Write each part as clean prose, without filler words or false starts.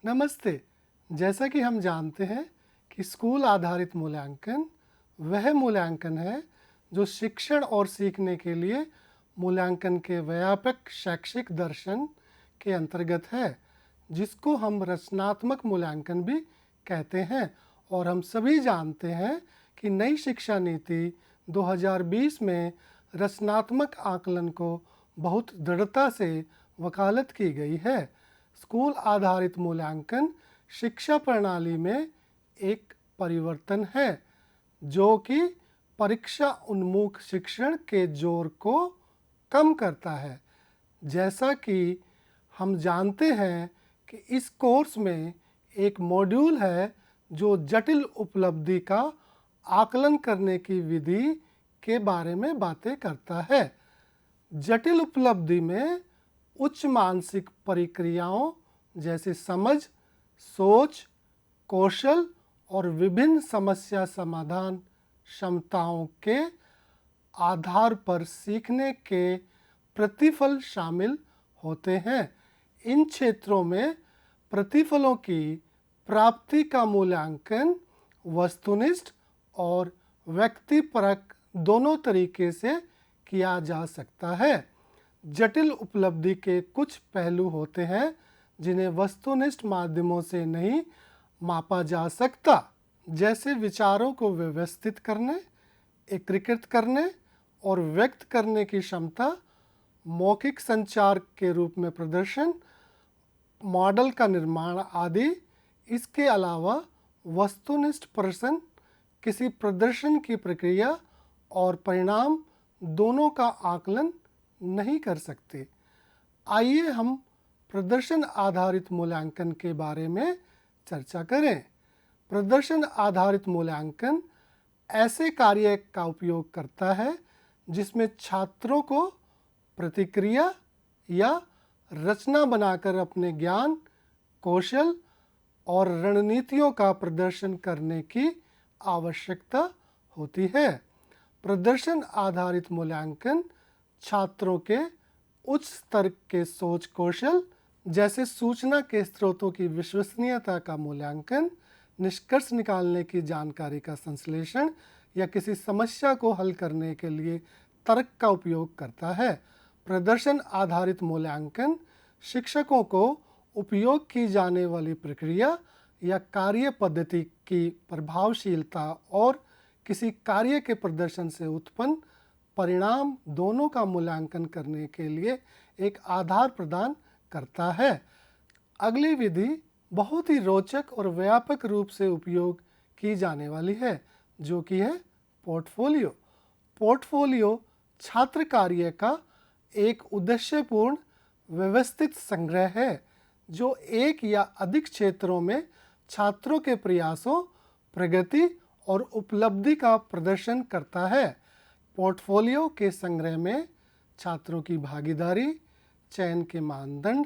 नमस्ते। जैसा कि हम जानते हैं कि स्कूल आधारित मूल्यांकन वह मूल्यांकन है जो शिक्षण और सीखने के लिए मूल्यांकन के व्यापक शैक्षिक दर्शन के अंतर्गत है, जिसको हम रचनात्मक मूल्यांकन भी कहते हैं। और हम सभी जानते हैं कि नई शिक्षा नीति 2020 में रचनात्मक आकलन को बहुत दृढ़ता से वकालत की गई है। स्कूल आधारित मूल्यांकन शिक्षा प्रणाली में एक परिवर्तन है जो कि परीक्षा उन्मुख शिक्षण के जोर को कम करता है। जैसा कि हम जानते हैं कि इस कोर्स में एक मॉड्यूल है जो जटिल उपलब्धि का आकलन करने की विधि के बारे में बातें करता है। जटिल उपलब्धि में उच्च मानसिक प्रक्रियाओं जैसे समझ, सोच, कौशल और विभिन्न समस्या समाधान क्षमताओं के आधार पर सीखने के प्रतिफल शामिल होते हैं। इन क्षेत्रों में प्रतिफलों की प्राप्ति का मूल्यांकन वस्तुनिष्ठ और व्यक्तिपरक दोनों तरीके से किया जा सकता है। जटिल उपलब्धि के कुछ पहलू होते हैं जिन्हें वस्तुनिष्ठ माध्यमों से नहीं मापा जा सकता, जैसे विचारों को व्यवस्थित करने, एकीकृत करने और व्यक्त करने की क्षमता, मौखिक संचार के रूप में प्रदर्शन, मॉडल का निर्माण आदि। इसके अलावा वस्तुनिष्ठ प्रश्न किसी प्रदर्शन की प्रक्रिया और परिणाम दोनों का आकलन नहीं कर सकते। आइए हम प्रदर्शन आधारित मूल्यांकन के बारे में चर्चा करें। प्रदर्शन आधारित मूल्यांकन ऐसे कार्य का उपयोग करता है जिसमें छात्रों को प्रतिक्रिया या रचना बनाकर अपने ज्ञान, कौशल और रणनीतियों का प्रदर्शन करने की आवश्यकता होती है। प्रदर्शन आधारित मूल्यांकन छात्रों के उच्च स्तर के सोच कौशल जैसे सूचना के स्रोतों की विश्वसनीयता का मूल्यांकन, निष्कर्ष निकालने की जानकारी का संश्लेषण या किसी समस्या को हल करने के लिए तर्क का उपयोग करता है। प्रदर्शन आधारित मूल्यांकन शिक्षकों को उपयोग की जाने वाली प्रक्रिया या कार्य पद्धति की प्रभावशीलता और किसी कार्य के प्रदर्शन से उत्पन्न परिणाम दोनों का मूल्यांकन करने के लिए एक आधार प्रदान करता है। अगली विधि बहुत ही रोचक और व्यापक रूप से उपयोग की जाने वाली है, जो कि है पोर्टफोलियो। पोर्टफोलियो छात्र कार्य का एक उद्देश्यपूर्ण व्यवस्थित संग्रह है जो एक या अधिक क्षेत्रों में छात्रों के प्रयासों, प्रगति और उपलब्धि का प्रदर्शन करता है। पोर्टफोलियो के संग्रह में छात्रों की भागीदारी, चयन के मानदंड,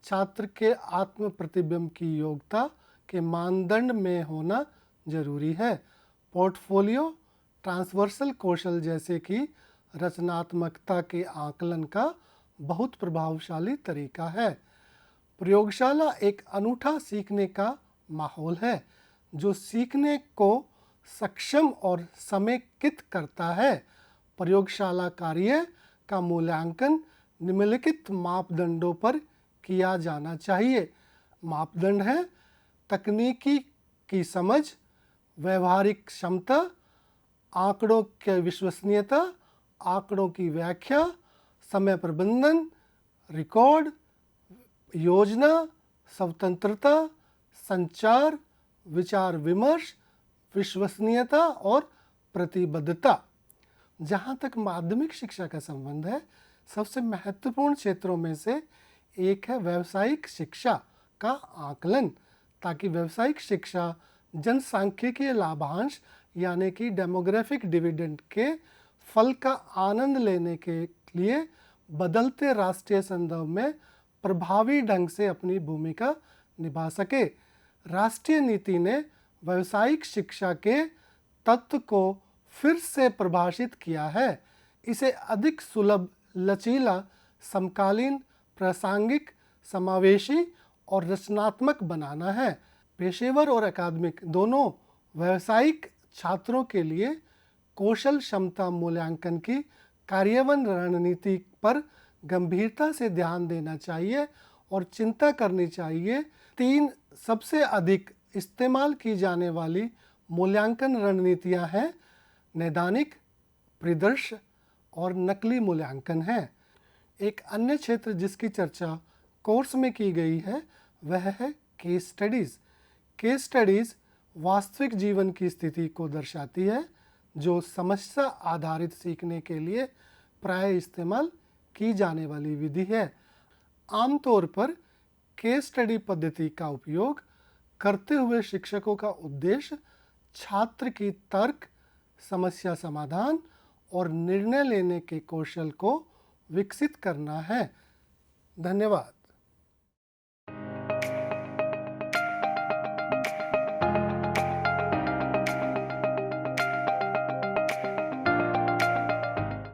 छात्र के आत्म प्रतिबिंब की योग्यता के मानदंड में होना जरूरी है। पोर्टफोलियो ट्रांसवर्सल कौशल जैसे कि रचनात्मकता के आकलन का बहुत प्रभावशाली तरीका है। प्रयोगशाला एक अनूठा सीखने का माहौल है जो सीखने को सक्षम और समेकित करता है। प्रयोगशाला कार्य का मूल्यांकन निम्नलिखित मापदंडों पर किया जाना चाहिए। मापदंड है तकनीकी की समझ, व्यवहारिक क्षमता, आंकड़ों की विश्वसनीयता, आंकड़ों की व्याख्या, समय प्रबंधन, रिकॉर्ड, योजना, स्वतंत्रता, संचार, विचार विमर्श, विश्वसनीयता और प्रतिबद्धता। जहाँ तक माध्यमिक शिक्षा का संबंध है, सबसे महत्वपूर्ण क्षेत्रों में से एक है व्यावसायिक शिक्षा का आकलन, ताकि व्यावसायिक शिक्षा जनसांख्यिकीय लाभांश यानी कि डेमोग्राफिक डिविडेंड के फल का आनंद लेने के लिए बदलते राष्ट्रीय संदर्भ में प्रभावी ढंग से अपनी भूमिका निभा सके। राष्ट्रीय नीति ने व्यावसायिक शिक्षा के तत्व को फिर से परिभाषित किया है। इसे अधिक सुलभ, लचीला, समकालीन, प्रासंगिक, समावेशी और रचनात्मक बनाना है। पेशेवर और अकादमिक दोनों व्यावसायिक छात्रों के लिए कौशल क्षमता मूल्यांकन की कार्यान्वयन रणनीति पर गंभीरता से ध्यान देना चाहिए और चिंता करनी चाहिए। 3 सबसे अधिक इस्तेमाल की जाने वाली मूल्यांकन रणनीतियां हैं नैदानिक, परिदृश्य और नकली मूल्यांकन है। एक अन्य क्षेत्र जिसकी चर्चा कोर्स में की गई है वह है केस स्टडीज़। केस स्टडीज़ वास्तविक जीवन की स्थिति को दर्शाती है जो समस्या आधारित सीखने के लिए प्राय इस्तेमाल की जाने वाली विधि है। आमतौर पर केस स्टडी पद्धति का उपयोग करते हुए शिक्षकों का उद्देश्य छात्र की तर्क, समस्या समाधान और निर्णय लेने के कौशल को विकसित करना है। धन्यवाद।